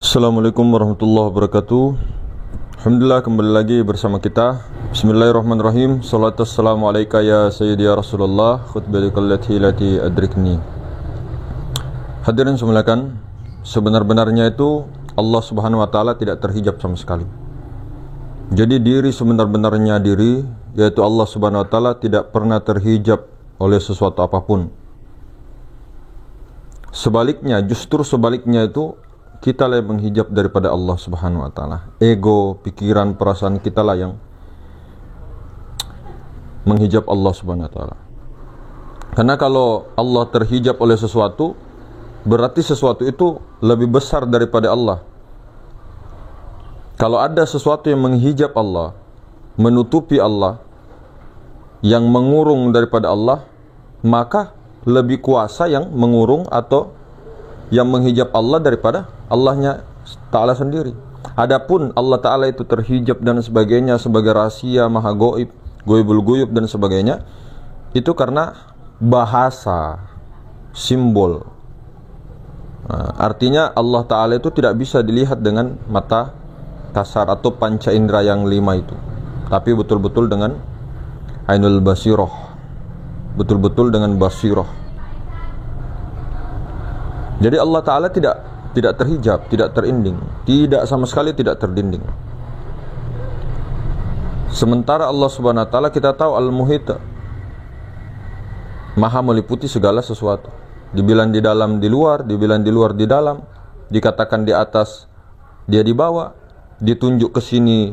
Assalamualaikum warahmatullahi wabarakatuh. Alhamdulillah, kembali lagi bersama kita. Bismillahirrahmanirrahim. Salatu wassalamu alaika ya sayyidi ya Rasulullah, khutbatikal lati adrikni. Hadirin semuliakan, sebenar-benarnya itu Allah Subhanahu wa taala tidak terhijab sama sekali. Jadi diri sebenar-benarnya diri, yaitu Allah Subhanahu wa taala, tidak pernah terhijab oleh sesuatu apapun. Sebaliknya, justru sebaliknya itu kita lah yang menghijab daripada Allah Subhanahu wa taala. Ego, pikiran, perasaan kita lah yang menghijab Allah Subhanahu wa taala. Karena kalau Allah terhijab oleh sesuatu, berarti sesuatu itu lebih besar daripada Allah. Kalau ada sesuatu yang menghijab Allah, menutupi Allah, yang mengurung daripada Allah, maka lebih kuasa yang mengurung atau yang menghijab Allah daripada Allahnya Ta'ala sendiri. Adapun Allah Ta'ala itu terhijab dan sebagainya sebagai rahasia, maha goib, goibul guyub dan sebagainya, itu karena bahasa, simbol. Artinya Allah Ta'ala itu tidak bisa dilihat dengan mata kasar atau panca indera yang 5 itu, tapi betul-betul dengan ainul basiroh, betul-betul dengan basiroh. Jadi Allah Ta'ala tidak terhijab, tidak terinding, tidak sama sekali tidak terdinding. Sementara Allah Subhanahu wa taala kita tahu al-muhit, maha meliputi segala sesuatu. Dibilang di dalam di luar, dibilang di luar di dalam, dikatakan di atas dia di bawah, ditunjuk ke sini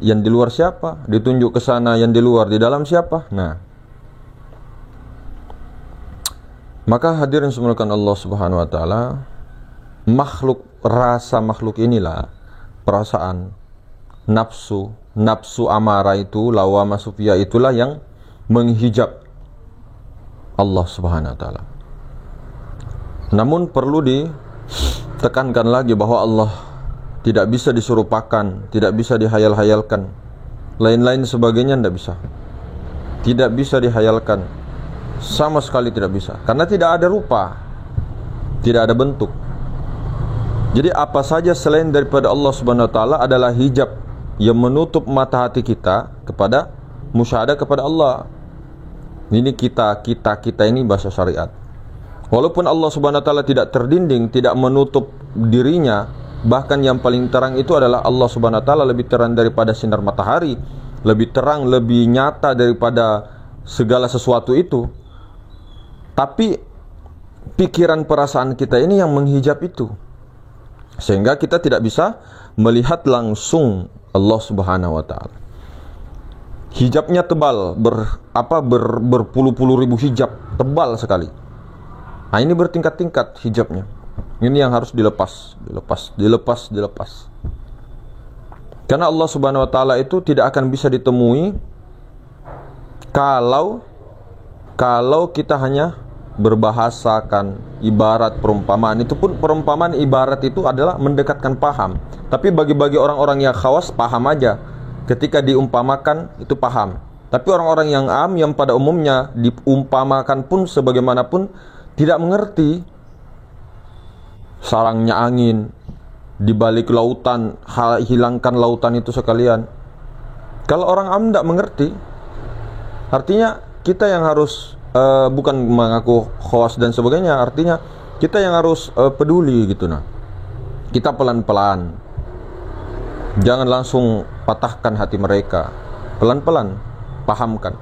yang di luar siapa, ditunjuk ke sana yang di luar di dalam siapa. Maka hadirin semuliakan Allah Subhanahu wa taala, makhluk, rasa makhluk inilah, perasaan, nafsu amarah itu, lawamah sufiyah itulah yang menghijab Allah Subhanahu wa taala. Namun perlu ditekankan lagi bahwa Allah tidak bisa diserupakan, tidak bisa dihayal-hayalkan. Lain-lain sebagainya tidak bisa. Tidak bisa dihayalkan. Sama sekali tidak bisa, karena tidak ada rupa, tidak ada bentuk. Jadi apa saja selain daripada Allah Subhanahu wa taala adalah hijab yang menutup mata hati kita kepada musyahadah kepada Allah. Ini kita ini bahasa syariat. Walaupun Allah Subhanahu wa taala tidak terdinding, tidak menutup dirinya, bahkan yang paling terang itu adalah Allah Subhanahu wa taala, lebih terang daripada sinar matahari, lebih terang, lebih nyata daripada segala sesuatu itu. Tapi pikiran perasaan kita ini yang menghijab itu, sehingga kita tidak bisa melihat langsung Allah Subhanahu wa taala. Hijabnya tebal, berpuluh-puluh ribu hijab, tebal sekali. Ini bertingkat-tingkat hijabnya. Ini yang harus dilepas. Karena Allah Subhanahu wa taala itu tidak akan bisa ditemui kalau kita hanya berbahasakan ibarat perumpamaan. Itu pun perumpamaan ibarat itu adalah mendekatkan paham. Tapi bagi orang-orang yang khawas, paham aja. Ketika diumpamakan itu paham. Tapi orang-orang yang am, yang pada umumnya diumpamakan pun sebagaimanapun tidak mengerti. Sarangnya angin di balik lautan, hilangkan lautan itu sekalian. Kalau orang am tidak mengerti, artinya kita yang harus bukan mengaku khawas dan sebagainya, artinya kita yang harus peduli gitu. Kita pelan-pelan, jangan langsung patahkan hati mereka, pelan-pelan pahamkan.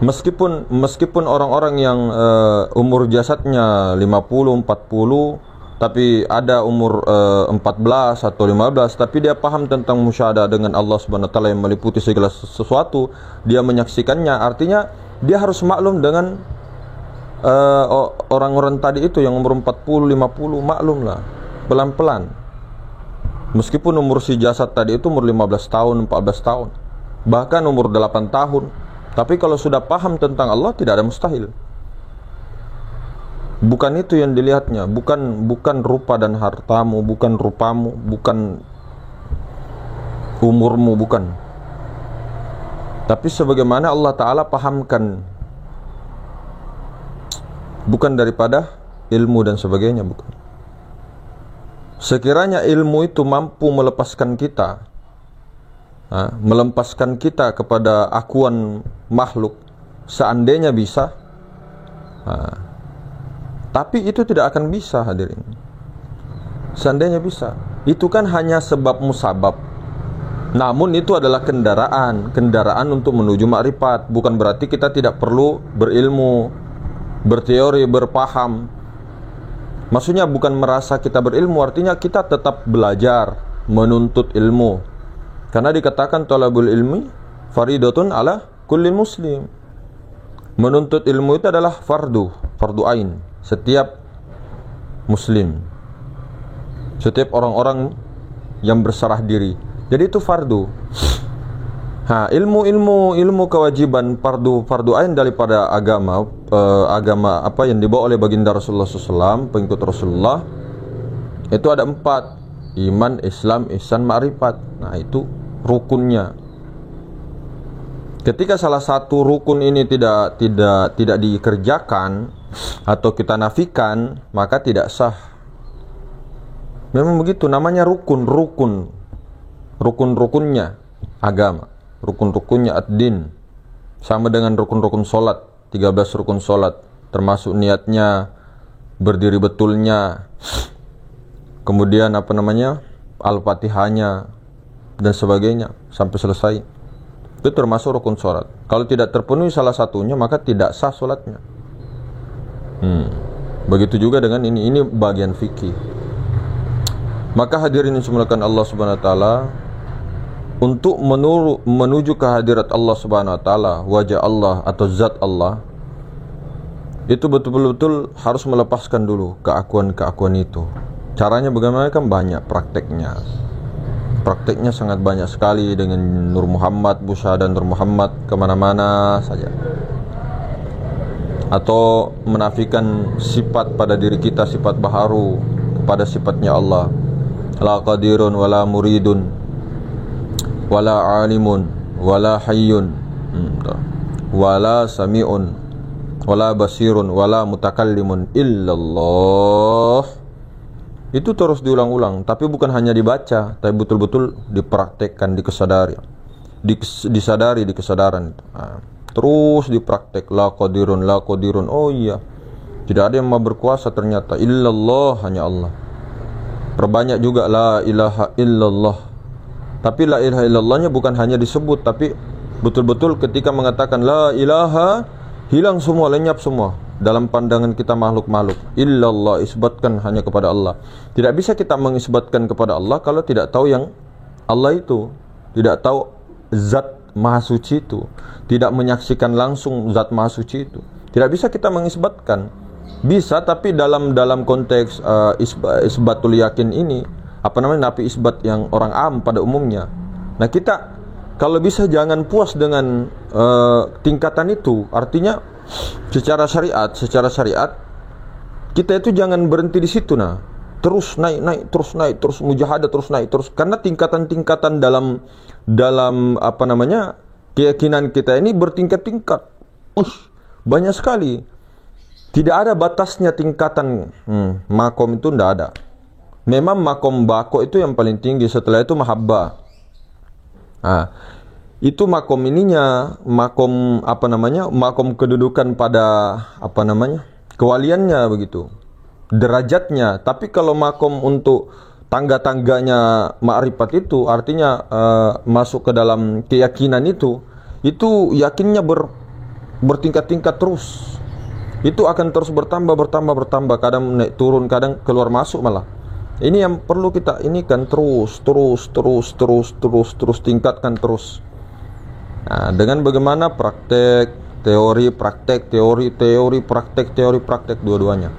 Meskipun orang-orang yang umur jasadnya 50, 40, tapi ada umur 14 atau 15, tapi dia paham tentang musyahadah dengan Allah Subhanahu wa taala yang meliputi segala sesuatu, dia menyaksikannya, artinya dia harus maklum dengan orang-orang tadi itu yang umur 40, 50, maklumlah, pelan-pelan. Meskipun umur si jasad tadi itu umur 15 tahun, 14 tahun, bahkan umur 8 tahun, tapi kalau sudah paham tentang Allah, tidak ada mustahil. Bukan itu yang dilihatnya, bukan rupa dan hartamu, bukan rupamu, bukan umurmu, bukan. Tapi sebagaimana Allah Ta'ala pahamkan, bukan daripada ilmu dan sebagainya, bukan. sekiranya ilmu itu mampu melepaskan kita, melepaskan kita kepada akuan makhluk, seandainya bisa, tapi itu tidak akan bisa, hadirin. Seandainya bisa, itu kan hanya sebab musabab. Namun itu adalah kendaraan untuk menuju makrifat. Bukan berarti kita tidak perlu berilmu, berteori, berpaham. Maksudnya bukan merasa kita berilmu, artinya kita tetap belajar, menuntut ilmu. Karena dikatakan talabul ilmi faridatun ala kulli muslim. Menuntut ilmu itu adalah fardu ain setiap muslim, setiap orang-orang yang berserah diri. Jadi itu fardu. Ilmu kewajiban fardu ain daripada agama apa yang dibawa oleh baginda Rasulullah SAW, pengikut Rasulullah, itu ada 4: iman, Islam, ihsan, ma'rifat. Nah, itu rukunnya. Ketika salah satu rukun ini tidak dikerjakan atau kita nafikan, maka tidak sah. Memang begitu, namanya rukun-rukunnya agama, rukun-rukunnya ad-din. Sama dengan rukun-rukun solat, 13 rukun solat, termasuk niatnya, berdiri betulnya, kemudian Al-Fatihahnya dan sebagainya sampai selesai. Itu termasuk rukun sholat. Kalau tidak terpenuhi salah satunya, maka tidak sah sholatnya. Begitu juga dengan ini bagian fikih. Maka hadirin yang dimuliakan Allah Subhanahu wa taala, untuk menuju ke hadirat Allah Subhanahu wa taala, wajah Allah atau zat Allah, itu betul-betul harus melepaskan dulu keakuan-keakuan itu. Caranya bagaimana? Kan banyak prakteknya. Prakteknya sangat banyak sekali, dengan Nur Muhammad, Busyadah Nur Muhammad, kemana-mana saja. Atau menafikan sifat pada diri kita, sifat baharu kepada sifatnya Allah. La qadirun, wala muridun, wala alimun, wala hayyun, wala sami'un, wala basirun, wala mutakallimun illallah. Itu terus diulang-ulang, tapi bukan hanya dibaca, tapi betul-betul dipraktekkan, disadari di kesadaran itu. Terus dipraktek. La qadirun, la qadirun. Oh iya, tidak ada yang mau berkuasa ternyata, illallah, hanya Allah. Perbanyak juga la ilaha illallah. Tapi la ilaha illallahnya bukan hanya disebut, tapi betul-betul ketika mengatakan la ilaha, hilang semua, lenyap semua dalam pandangan kita makhluk-makhluk. Illallah, isbatkan hanya kepada Allah. Tidak bisa kita mengisbatkan kepada Allah kalau tidak tahu yang Allah itu, tidak tahu zat maha suci itu, tidak menyaksikan langsung zat maha suci itu. Tidak bisa kita mengisbatkan. Bisa, tapi dalam konteks isbatul yakin ini, nafi isbat yang orang am pada umumnya. Nah, kita kalau bisa jangan puas dengan tingkatan itu. Artinya secara syariat kita itu jangan berhenti di situ. Nah, terus naik, terus mujahadah, terus naik terus, karena tingkatan-tingkatan dalam keyakinan kita ini bertingkat-tingkat. Banyak sekali. Tidak ada batasnya tingkatan makom itu, tidak ada. Memang makom bako itu yang paling tinggi, setelah itu mahabbah. Itu makom ininya, makom kedudukan pada kewaliannya begitu, derajatnya. Tapi kalau makom untuk tangga-tangganya ma'rifat itu, artinya masuk ke dalam keyakinan itu yakinnya bertingkat-tingkat terus. Itu akan terus bertambah, kadang naik turun, kadang keluar masuk malah. Ini yang perlu kita ini kan terus tingkatkan terus. Nah, dengan bagaimana praktek, teori, praktek dua-duanya.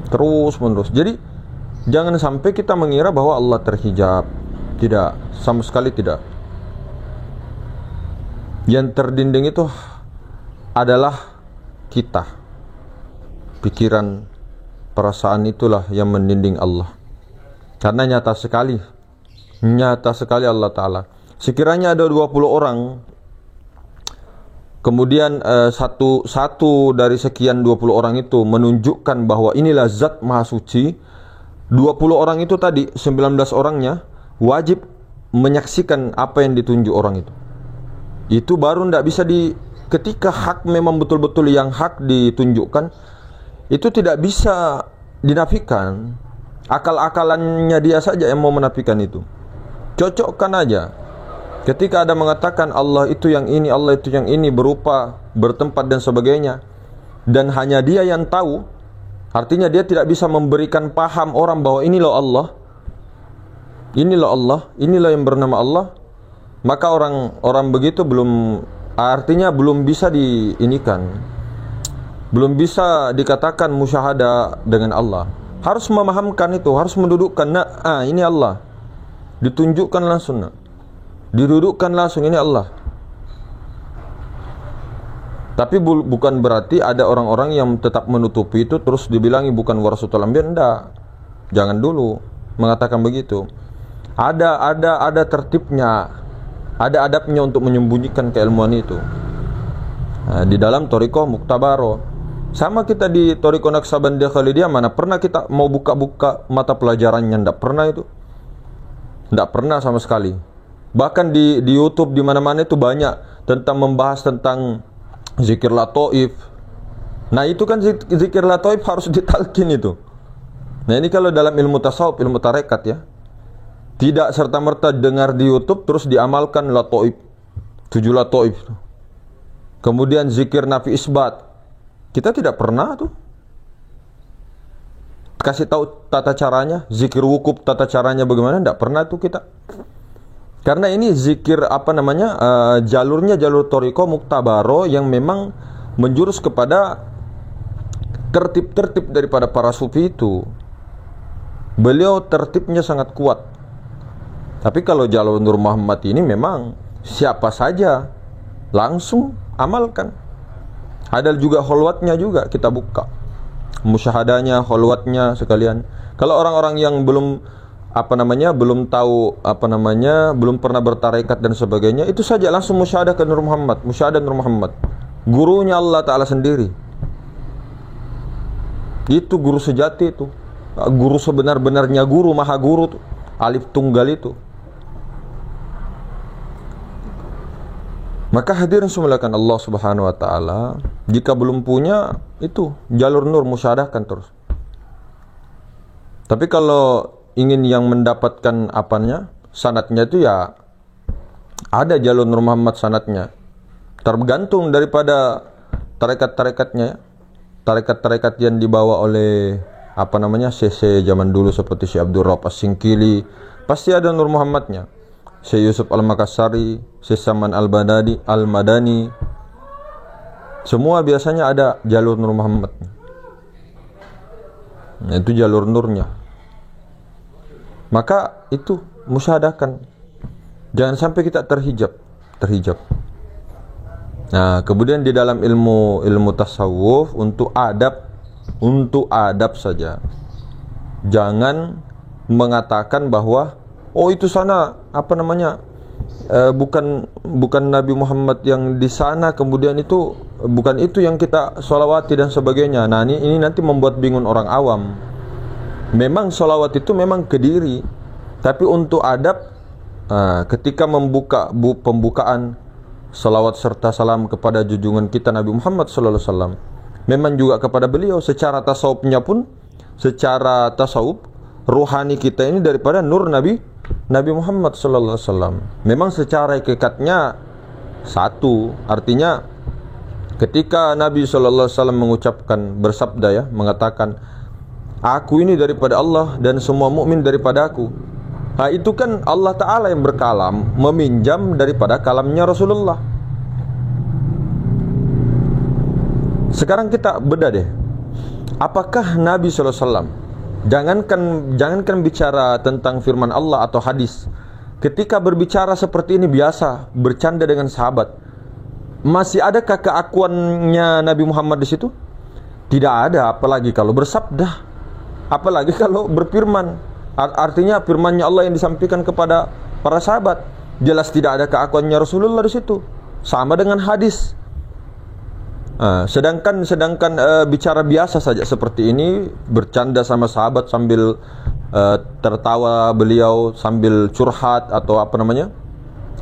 Terus menerus. Jadi jangan sampai kita mengira bahwa Allah terhijab. Tidak, sama sekali tidak. Yang terdinding itu adalah kita. Pikiran, perasaan itulah yang mendinding Allah. Karena nyata sekali Allah Ta'ala. Sekiranya ada 20 orang, kemudian satu dari sekian 20 orang itu menunjukkan bahwa inilah zat maha suci, 20 orang itu tadi, 19 orangnya wajib menyaksikan apa yang ditunjuk orang itu. Itu baru tidak bisa ketika hak memang betul-betul yang hak ditunjukkan, itu tidak bisa dinafikan. Akal-akalannya dia saja yang mau menafikan itu. Cocokkan aja. Ketika ada mengatakan Allah itu yang ini, Allah itu yang ini, berupa, bertempat dan sebagainya, dan hanya dia yang tahu, artinya dia tidak bisa memberikan paham orang bahwa inilah Allah, inilah yang bernama Allah. Maka orang begitu artinya belum bisa diinikan, belum bisa dikatakan musyahadah dengan Allah. Harus memahamkan itu, harus mendudukkan, ini Allah, ditunjukkan langsung, didudukkan langsung, ini Allah. Tapi bukan berarti ada orang-orang yang tetap menutupi itu terus dibilangi bukan warasatul anbiya. Enggak, jangan dulu mengatakan begitu. Ada tertibnya, ada adabnya untuk menyembunyikan keilmuan itu. Nah, di dalam Thariqah Muktabaro, sama kita di Thariqah Naqsabandiyah Khalidiyah, mana pernah kita mau buka-buka mata pelajarannya? Enggak pernah itu, enggak pernah sama sekali. Bahkan di YouTube di mana-mana itu banyak tentang membahas tentang zikir lataif. Nah itu kan zikir lataif harus ditalkin itu. Nah ini kalau dalam ilmu tasawuf, ilmu tarekat ya, tidak serta-merta dengar di YouTube terus diamalkan lataif, 7 lataif. Kemudian zikir nafi isbat, kita tidak pernah tuh kasih tahu tata caranya. Zikir wukuf tata caranya bagaimana, tidak pernah tuh kita. Karena ini zikir jalurnya jalur Thariqah Muktabaro yang memang menjurus kepada tertib-tertib daripada para sufi itu. Beliau tertibnya sangat kuat. Tapi kalau jalur Nur Muhammad ini memang siapa saja langsung amalkan. Ada juga kholwatnya juga kita buka, musyahadahnya, kholwatnya sekalian. Kalau orang-orang yang belum tahu belum pernah bertarekat dan sebagainya, itu saja langsung musyahadah ke Nur Muhammad, musyahadah Nur Muhammad, gurunya Allah Ta'ala sendiri. Itu guru sejati itu, guru sebenar-benarnya guru, maha guru tuh, alif tunggal itu. Maka hadirin semuliakan Allah Subhanahu wa Ta'ala, jika belum punya itu jalur nur, musyahadahkan terus. Tapi kalau ingin yang mendapatkan sanadnya itu ya ada jalur Nur Muhammad sanadnya, tergantung daripada tarekat-tarekatnya, tarekat-tarekat yang dibawa oleh Syekh zaman dulu seperti Syekh Abdul Rabb As-Singkili, pasti ada Nur Muhammadnya. Syekh Yusuf Al-Makassari, Syekh Saman Al-Madani, semua biasanya ada jalur Nur Muhammadnya. Nah, itu jalur nurnya. Maka itu musyahadahkan. Jangan sampai kita terhijab. Nah, kemudian di dalam ilmu tasawuf untuk adab saja. Jangan mengatakan bahwa itu sana bukan Nabi Muhammad yang di sana, kemudian itu bukan itu yang kita sholawati dan sebagainya. Nah, ini nanti membuat bingung orang awam. Memang sholawat itu memang ke diri, tapi untuk adab, ketika membuka pembukaan sholawat serta salam kepada junjungan kita Nabi Muhammad SAW, memang juga kepada beliau. Secara tasawufnya pun, secara tasawuf ruhani kita ini daripada nur Nabi Muhammad SAW. Memang secara hakikatnya satu. Artinya ketika Nabi SAW mengucapkan, bersabda ya, mengatakan, aku ini daripada Allah dan semua mukmin daripada aku. Nah, itu kan Allah Ta'ala yang berkalam, meminjam daripada kalamnya Rasulullah. Sekarang kita beda deh. Apakah Nabi SAW, jangankan bicara tentang firman Allah atau hadis, ketika berbicara seperti ini biasa, bercanda dengan sahabat, masih adakah keakuannya Nabi Muhammad di situ? Tidak ada, apalagi kalau bersabda. Apalagi kalau berfirman, artinya firmannya Allah yang disampaikan kepada para sahabat, jelas tidak ada keakuannya Rasulullah di situ. Sama dengan hadis. Sedangkan bicara biasa saja seperti ini, bercanda sama sahabat sambil tertawa beliau sambil curhat atau apa namanya,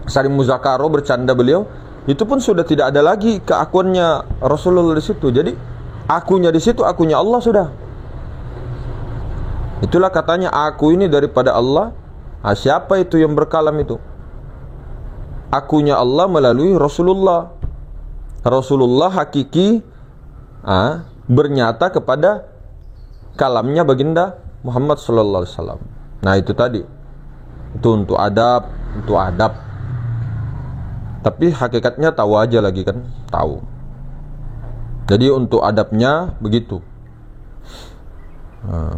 saling muzakaro, bercanda beliau, itu pun sudah tidak ada lagi keakuannya Rasulullah di situ. Jadi akunya di situ, akunya Allah sudah. Itulah katanya aku ini daripada Allah. Siapa itu yang berkalam itu? Akunya Allah melalui Rasulullah. Rasulullah hakiki bernyata kepada kalamnya baginda Muhammad sallallahu alaihi wasallam. Nah, itu tadi. Itu untuk adab, untuk adab. Tapi hakikatnya tahu aja lagi kan, tahu. Jadi untuk adabnya begitu.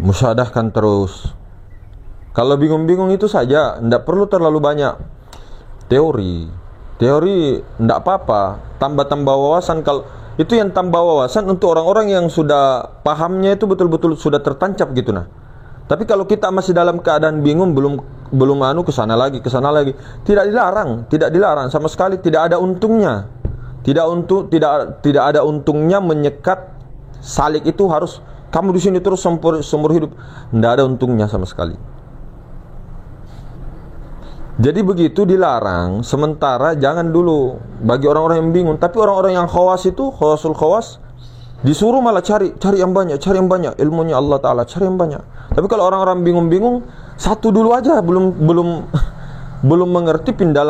Musyahadahkan terus. Kalau bingung-bingung itu saja, tidak perlu terlalu banyak teori. Teori tidak apa-apa, tambah-tambah wawasan. Kalau itu yang tambah wawasan untuk orang-orang yang sudah pahamnya itu betul-betul sudah tertancap gitu nah. Tapi kalau kita masih dalam keadaan bingung, belum kesana lagi, tidak dilarang sama sekali, tidak ada untungnya. Tidak ada untungnya menyekat salik itu harus kamu di sini terus seumur hidup. Tidak ada untungnya sama sekali. Jadi begitu dilarang, sementara jangan dulu bagi orang-orang yang bingung. Tapi orang-orang yang khawas itu, khawasul khawas, disuruh malah cari yang banyak ilmunya Allah Ta'ala, cari yang banyak. Tapi kalau orang-orang bingung-bingung, satu dulu aja, belum mengerti pindah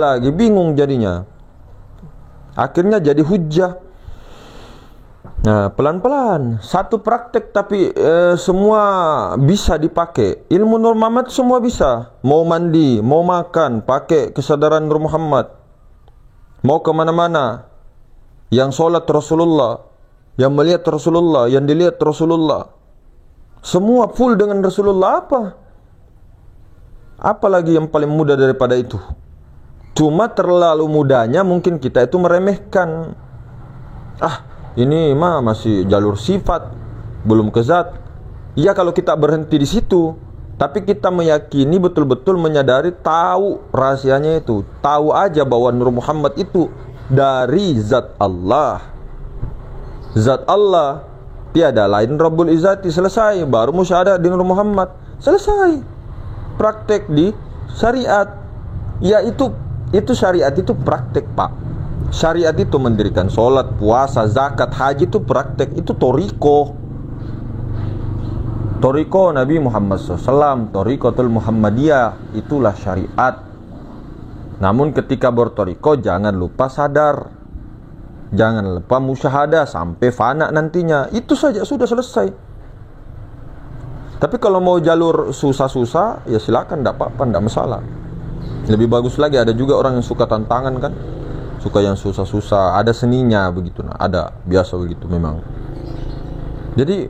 lagi, bingung jadinya. Akhirnya jadi hujjah. Nah, pelan-pelan, satu praktek tapi semua bisa dipakai. Ilmu Nur Muhammad semua bisa. Mau mandi, mau makan, pakai kesadaran Nur Muhammad. Mau kemana-mana, yang sholat Rasulullah, yang melihat Rasulullah, yang dilihat Rasulullah, semua full dengan Rasulullah. Apa lagi yang paling mudah daripada itu? Cuma terlalu mudahnya mungkin kita itu meremehkan. Ini mah masih jalur sifat, belum ke zat. Ya kalau kita berhenti di situ, tapi kita meyakini betul-betul menyadari, tahu rahasianya itu, tahu aja bahwa Nur Muhammad itu dari zat Allah. Zat Allah, tiada lain Rabbul Izzati, selesai. Baru musyahadah di Nur Muhammad, selesai. Praktek di syariat. Ya itu syariat itu praktek, Pak. Syariat itu mendirikan sholat, puasa, zakat, haji itu praktek. Itu toriko Nabi Muhammad SAW, torikotul Muhammadiyah, itulah syariat. Namun ketika bertoriko jangan lupa sadar, jangan lupa musyahadah sampai fana nantinya. Itu saja sudah selesai. Tapi kalau mau jalur susah-susah, ya silakan, tidak apa-apa, tidak masalah. Lebih bagus lagi, ada juga orang yang suka tantangan kan, suka yang susah-susah, ada seninya begitu. Nah, ada biasa begitu memang. Jadi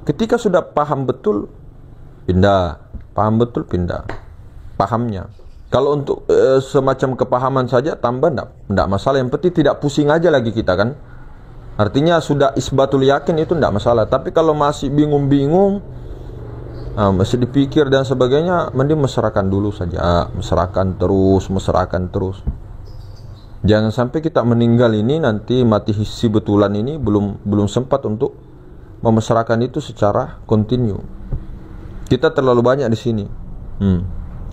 ketika sudah paham betul, pindah pahamnya. Kalau untuk semacam kepahaman saja tambah, enggak masalah. Yang penting tidak pusing aja lagi kita kan. Artinya sudah isbatul yakin, itu enggak masalah. Tapi kalau masih bingung-bingung, masih dipikir dan sebagainya, mending mesrakan dulu saja, mesrakan terus. Jangan sampai kita meninggal ini nanti mati hissi betulan ini belum sempat untuk memesrakan itu secara kontinu. Kita terlalu banyak di sini.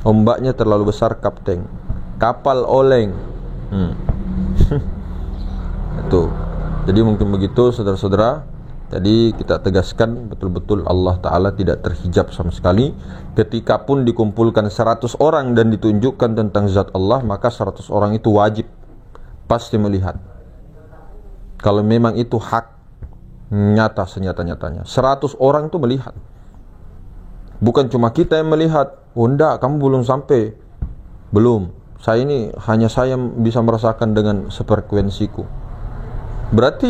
Ombaknya terlalu besar, kapten. Kapal oleng. Itu. Jadi mungkin begitu saudara-saudara. Jadi kita tegaskan betul-betul Allah Ta'ala tidak terhijab sama sekali. Ketika pun dikumpulkan 100 orang dan ditunjukkan tentang zat Allah, maka 100 orang itu wajib pasti melihat. Kalau memang itu hak nyata senyata-nyatanya, 100 orang itu melihat. Bukan cuma kita yang melihat. Enggak, kamu belum sampai. Belum. Hanya saya bisa merasakan dengan sefrekuensiku. Berarti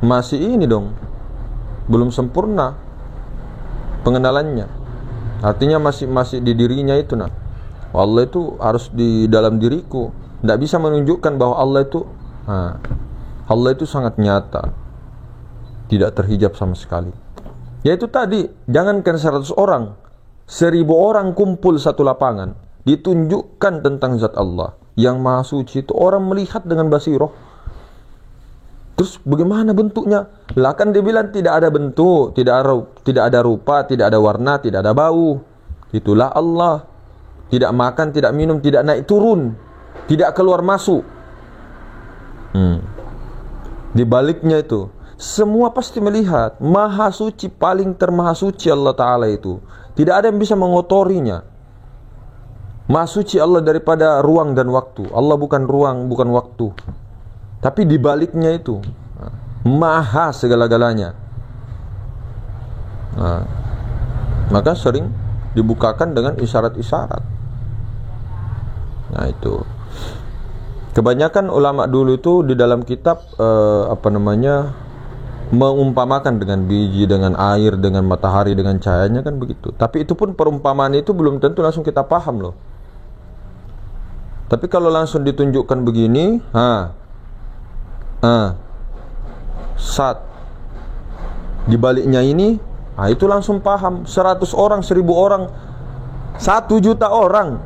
masih ini dong, belum sempurna pengenalannya. Artinya masih di dirinya itu nah. Allah itu harus di dalam diriku. Tidak bisa menunjukkan bahwa Allah itu sangat nyata, tidak terhijab sama sekali. Yaitu tadi, jangankan 100 orang, 1000 orang kumpul satu lapangan, ditunjukkan tentang zat Allah yang maha suci, itu orang melihat dengan basiroh. Terus bagaimana bentuknya? Lah kan dia bilang tidak ada bentuk, tidak ada rupa, tidak ada warna, tidak ada bau. Itulah Allah. Tidak makan, tidak minum, tidak naik turun, tidak keluar masuk. Di baliknya itu semua pasti melihat. Maha suci, paling termaha suci Allah Ta'ala itu. Tidak ada yang bisa mengotorinya. Maha suci Allah daripada ruang dan waktu. Allah bukan ruang, bukan waktu. Tapi di baliknya itu maha segala-galanya. Maka sering dibukakan dengan isyarat-isyarat. Nah itu. Kebanyakan ulama dulu itu di dalam kitab mengumpamakan dengan biji, dengan air, dengan matahari, dengan cahayanya kan begitu. Tapi itu pun perumpamaan itu belum tentu langsung kita paham loh. Tapi kalau langsung ditunjukkan begini, saat di baliknya ini, itu langsung paham. 100 orang, 1000 orang, 1 juta orang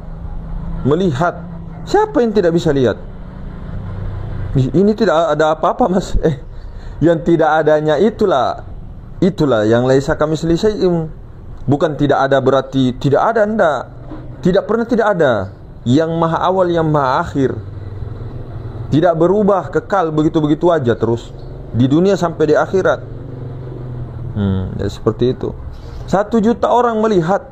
melihat. Siapa yang tidak bisa lihat? Ini tidak ada apa-apa mas. Yang tidak adanya itulah yang laisa kamislihi syai'un. Bukan tidak ada berarti tidak ada, enggak. Tidak pernah tidak ada. Yang maha awal, yang maha akhir. Tidak berubah, kekal begitu-begitu aja terus di dunia sampai di akhirat. Ya seperti itu. 1 juta orang melihat.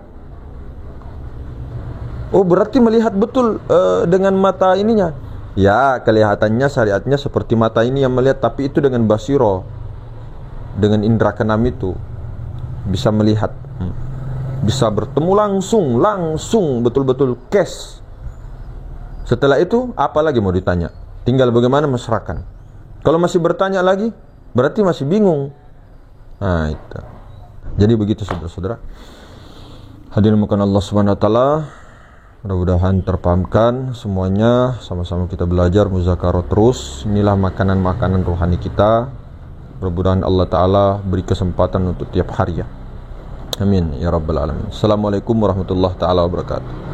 Oh berarti melihat betul dengan mata ininya. Ya kelihatannya syariatnya seperti mata ini yang melihat, tapi itu dengan basiro, dengan indera keenam itu bisa melihat, bisa bertemu langsung betul-betul cash. Setelah itu apa lagi mau ditanya? Tinggal bagaimana mesrakan. Kalau masih bertanya lagi, berarti masih bingung. Nah itu. Jadi begitu saudara-saudara. Hadirin mukan Allah Subhanahu wa taala. Mudah-mudahan terpahamkan semuanya. Sama-sama kita belajar muzakarah terus. Inilah makanan-makanan rohani kita. Mudah-mudahan Allah Ta'ala beri kesempatan untuk tiap hari ya. Amin ya rabbal alamin. Assalamualaikum warahmatullahi taala wabarakatuh.